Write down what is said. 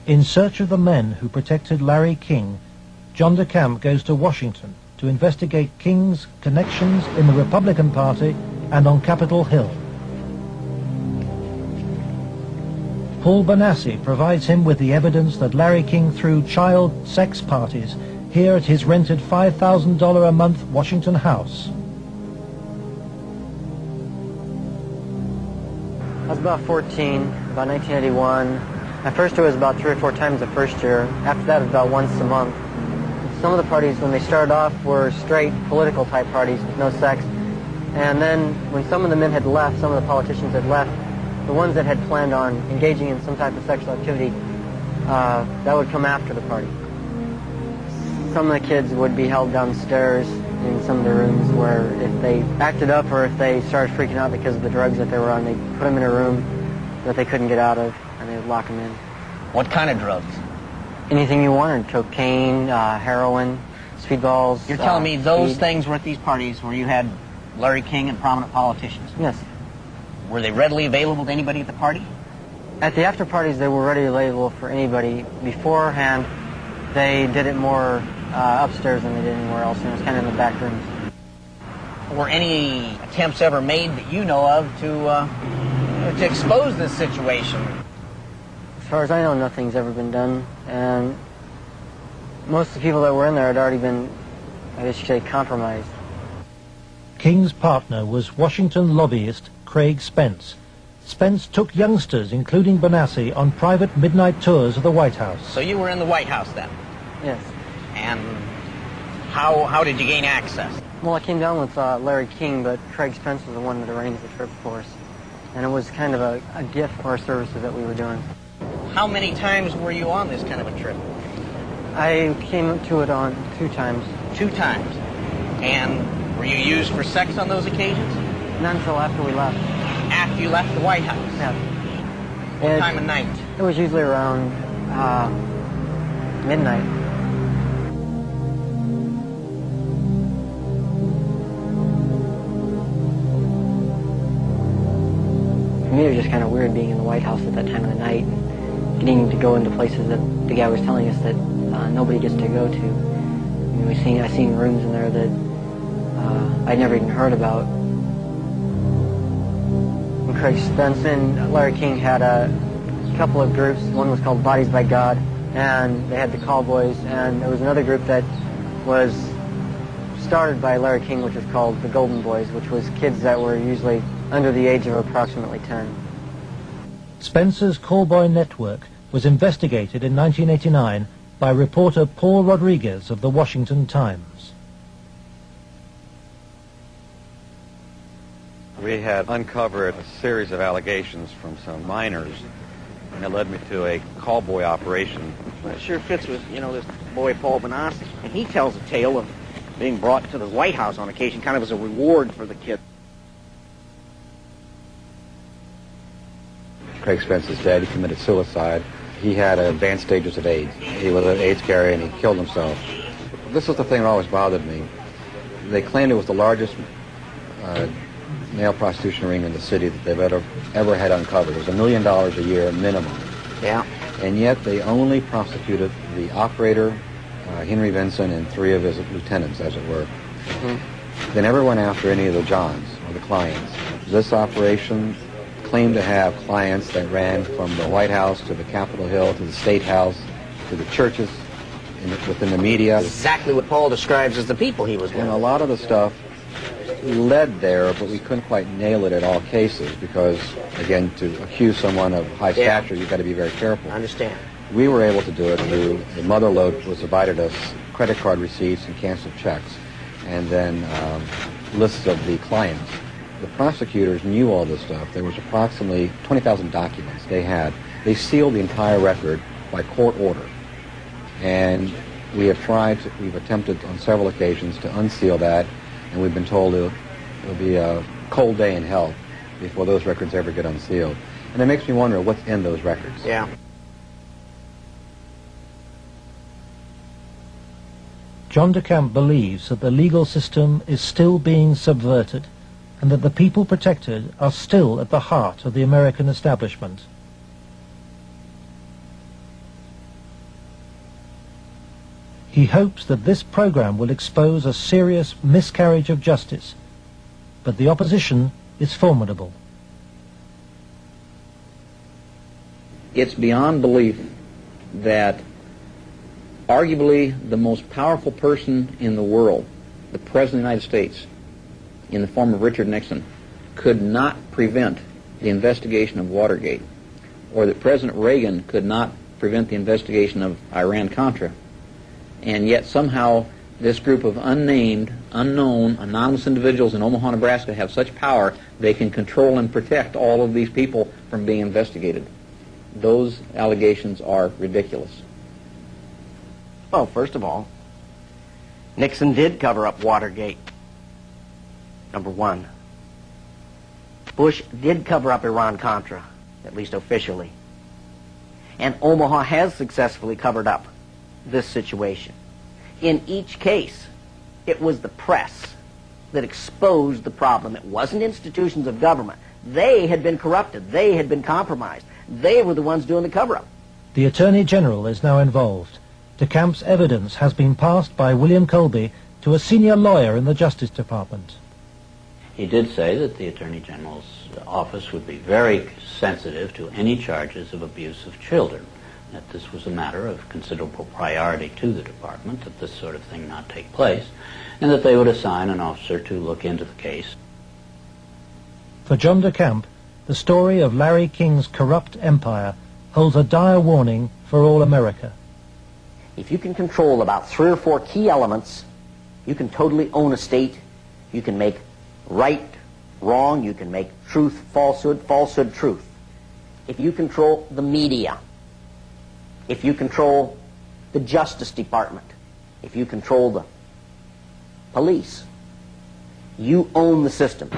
In search of the men who protected Larry King, John DeCamp goes to Washington to investigate King's connections in the Republican Party and on Capitol Hill. Paul Bonassi provides him with the evidence that Larry King threw child sex parties here at his rented $5,000 a month Washington house. I was about 14, about 1981. At first it was about 3 or 4 times the first year. After that it was about once a month. Some of the parties, when they started off, were straight political type parties with no sex. And then when some of the men had left, some of the politicians had left, the ones that had planned on engaging in some type of sexual activity, that would come after the party. Some of the kids would be held downstairs in some of the rooms where if they acted up or if they started freaking out because of the drugs that they were on, they'd put them in a room that they couldn't get out of, and they would lock them in. What kind of drugs? Anything you wanted. Cocaine, heroin, speedballs. You're telling me those speed. things were at these parties where you had Larry King and prominent politicians? Yes. Were they readily available to anybody at the party? At the after parties, they were readily available for anybody. Beforehand, they did it more upstairs than they did anywhere else, and it was kind of in the back rooms. Were any attempts ever made that you know of to expose this situation? As far as I know, nothing's ever been done, and most of the people that were in there had already been, I guess you could say, compromised. King's partner was Washington lobbyist Craig Spence. Spence took youngsters, including Bonassi, on private midnight tours of the White House. So you were in the White House then? Yes. And how did you gain access? Well, I came down with Larry King, but Craig Spence was the one that arranged the trip for us. And it was kind of a gift for our services that we were doing. How many times were you on this kind of a trip? I came to it on 2 times. 2 times. And were you used for sex on those occasions? Not until after we left. After you left the White House? Yeah. What time of night? It was usually around midnight. For me, it was just kind of weird being in the White House at that time of the night, getting to go into places that the guy was telling us that nobody gets to go to. I mean, I seen rooms in there that I'd never even heard about. And Craig Spence and Larry King had a couple of groups. One was called Bodies by God, and they had the Cowboys, and there was another group that was started by Larry King, which was called the Golden Boys, which was kids that were usually under the age of approximately 10. Spencer's callboy network was investigated in 1989 by reporter Paul Rodriguez of the Washington Times. We had uncovered a series of allegations from some minors, and it led me to a callboy operation. Well, it sure fits with, this boy Paul Bonassi. And he tells a tale of being brought to the White House on occasion, kind of as a reward for the kid. Craig Spence's dad, he committed suicide. He had advanced stages of AIDS. He was an AIDS carrier, and he killed himself. This was the thing that always bothered me. They claimed it was the largest male prostitution ring in the city that they've ever had uncovered. It was $1 million a year minimum. Yeah. And yet they only prosecuted the operator, Henry Vinson, and 3 of his lieutenants, as it were. Mm-hmm. They never went after any of the Johns or the clients. This operation claimed to have clients that ran from the White House to the Capitol Hill to the State House to the churches within the media. Exactly what Paul describes as the people he was with. And a lot of the stuff led there, but we couldn't quite nail it at all cases because, again, to accuse someone of high stature, you've got to be very careful. I understand. We were able to do it through the mother lode was provided us credit card receipts and canceled checks, and then lists of the clients. The prosecutors knew all this stuff. There was approximately 20,000 documents they had. They sealed the entire record by court order. And we've attempted on several occasions to unseal that, and we've been told it'll be a cold day in hell before those records ever get unsealed. And it makes me wonder what's in those records. Yeah. John DeCamp believes that the legal system is still being subverted and that the people protected are still at the heart of the American establishment. He hopes that this program will expose a serious miscarriage of justice, but the opposition is formidable. It's beyond belief that arguably the most powerful person in the world, the President of the United States, in the form of Richard Nixon, could not prevent the investigation of Watergate, or that President Reagan could not prevent the investigation of Iran-Contra, and yet somehow this group of unnamed, unknown, anonymous individuals in Omaha, Nebraska have such power they can control and protect all of these people from being investigated. Those allegations are ridiculous. Well, first of all, Nixon did cover up Watergate. Number one. Bush did cover up Iran-Contra, at least officially. And Omaha has successfully covered up this situation. In each case, it was the press that exposed the problem. It wasn't institutions of government. They had been corrupted. They had been compromised. They were the ones doing the cover-up. The Attorney General is now involved. De Camp's evidence has been passed by William Colby to a senior lawyer in the Justice Department. He did say that the Attorney General's office would be very sensitive to any charges of abuse of children, that this was a matter of considerable priority to the department, that this sort of thing not take place, and that they would assign an officer to look into the case. For John de Camp, the story of Larry King's corrupt empire holds a dire warning for all America. If you can control about 3 or 4 key elements, you can totally own a state. You can make right wrong. You can make truth falsehood, falsehood truth. If you control the media, if you control the Justice Department, if you control the police, you own the system.